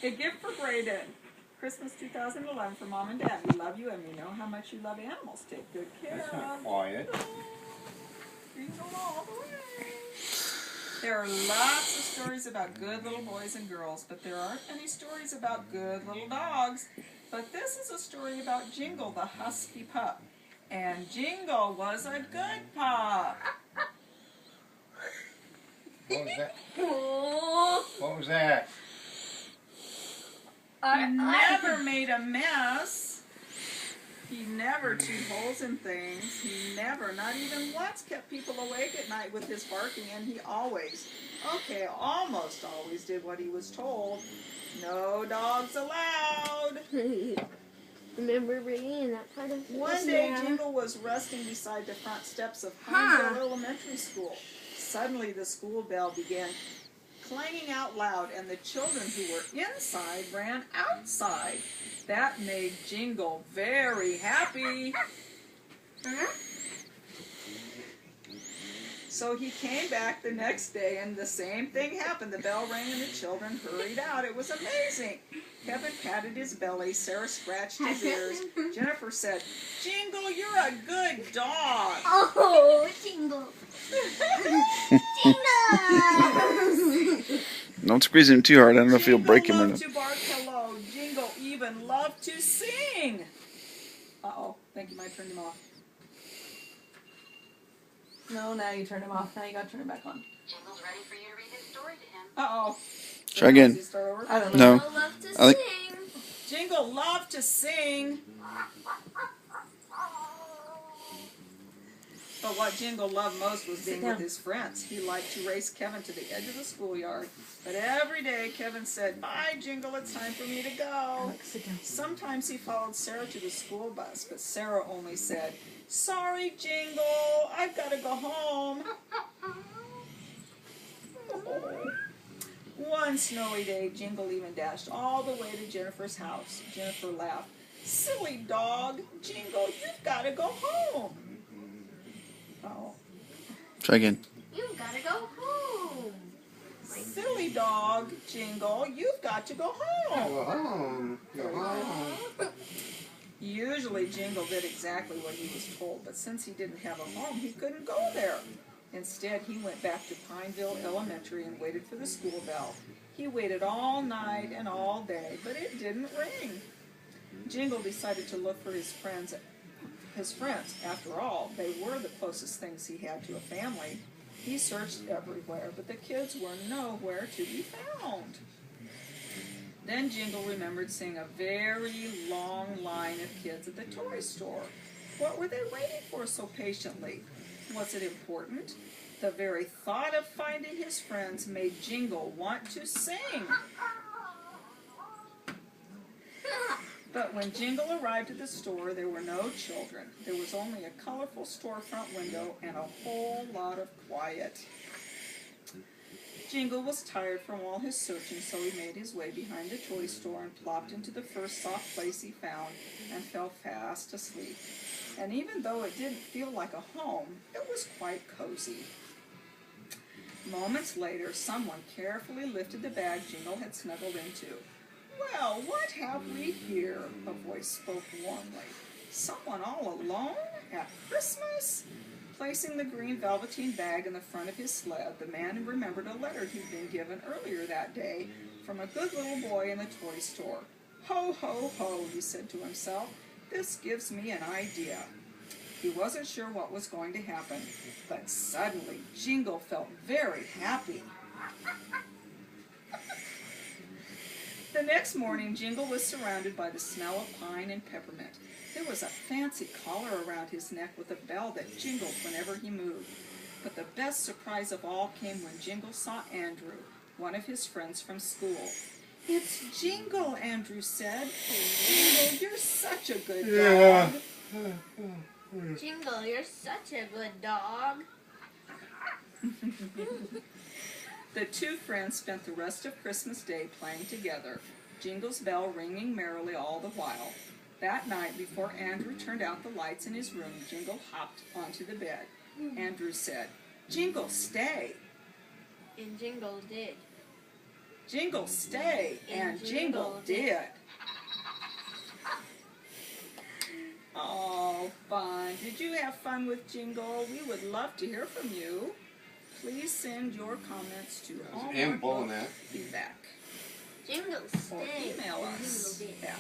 A gift for Braden. Christmas 2011 for Mom and Dad. We love you and we know how much you love animals. Take good care. That's not quiet. Jingle all the way. There are lots of stories about good little boys and girls, but there aren't any stories about good little dogs. But this is a story about Jingle, the husky pup. And Jingle was a good pup. What was that? What was that? He never made a mess. He never chewed holes in things. He never, not even once, kept people awake at night with his barking. And he always, almost always did what he was told. No dogs allowed. Remember reading that part of it? One day, Jingle was resting beside the front steps of Pineville Elementary School. Suddenly, the school bell began clanging out loud, and the children who were inside ran outside. That made Jingle very happy. So he came back the next day, and the same thing happened. The bell rang, and the children hurried out. It was amazing. Kevin patted his belly. Sarah scratched his ears. Jennifer said, "Jingle, you're a good dog." Oh, Jingle. Jingle. Don't squeeze him too hard. I don't know if he'll break him or Jingle not. loved to bark hello. Jingle even loved to sing. Uh-oh. Think you might turn him off. No, now you turn him off. Now you gotta turn it back on. Jingle's ready for you to read his story to him. Uh-oh. Try again. Does he start over? I don't No. know. Love to I think- sing. Jingle loved to sing. But what Jingle loved most was being with his friends. He liked to race Kevin to the edge of the schoolyard. But every day Kevin said, "Bye, Jingle, it's time for me to go." Sometimes he followed Sarah to the school bus, but Sarah only said, "Sorry, Jingle, I've got to go home." One snowy day, Jingle even dashed all the way to Jennifer's house. Jennifer laughed. "Silly dog, Jingle, you've got to go home." Oh. Try again. You've got to go home. "Silly dog, Jingle, you've got to go home." Go home. Go home. Usually Jingle did exactly what he was told, but since he didn't have a home, he couldn't go there. Instead, he went back to Pineville Elementary and waited for the school bell. He waited all night and all day, but it didn't ring. Jingle decided to look for his friends. After all, they were the closest things he had to a family. He searched everywhere, but the kids were nowhere to be found. Then Jingle remembered seeing a very long line of kids at the toy store. What were they waiting for so patiently? Was it important? The very thought of finding his friends made Jingle want to sing. But when Jingle arrived at the store, there were no children. There was only a colorful storefront window and a whole lot of quiet. Jingle was tired from all his searching, so he made his way behind the toy store and plopped into the first soft place he found and fell fast asleep. And even though it didn't feel like a home, it was quite cozy. Moments later, someone carefully lifted the bag Jingle had snuggled into. "Well, what have we here?" a voice spoke warmly. "Someone all alone at Christmas?" Placing the green velveteen bag in the front of his sled, the man remembered a letter he'd been given earlier that day from a good little boy in the toy store. "Ho, ho, ho," he said to himself. "This gives me an idea." He wasn't sure what was going to happen, but suddenly Jingle felt very happy. The next morning, Jingle was surrounded by the smell of pine and peppermint. There was a fancy collar around his neck with a bell that jingled whenever he moved. But the best surprise of all came when Jingle saw Andrew, one of his friends from school. "It's Jingle," Andrew said. "Jingle, you're such a good dog." Jingle, you're such a good dog. The two friends spent the rest of Christmas Day playing together, Jingle's bell ringing merrily all the while. That night, before Andrew turned out the lights in his room, Jingle hopped onto the bed. Andrew said, "Jingle, stay." And Jingle did. Jingle stay, and Jingle did. Oh, fun. Did you have fun with Jingle? We would love to hear from you. Please send your comments to M blowing that. feedback Jingle or stay. email us Jingle did. at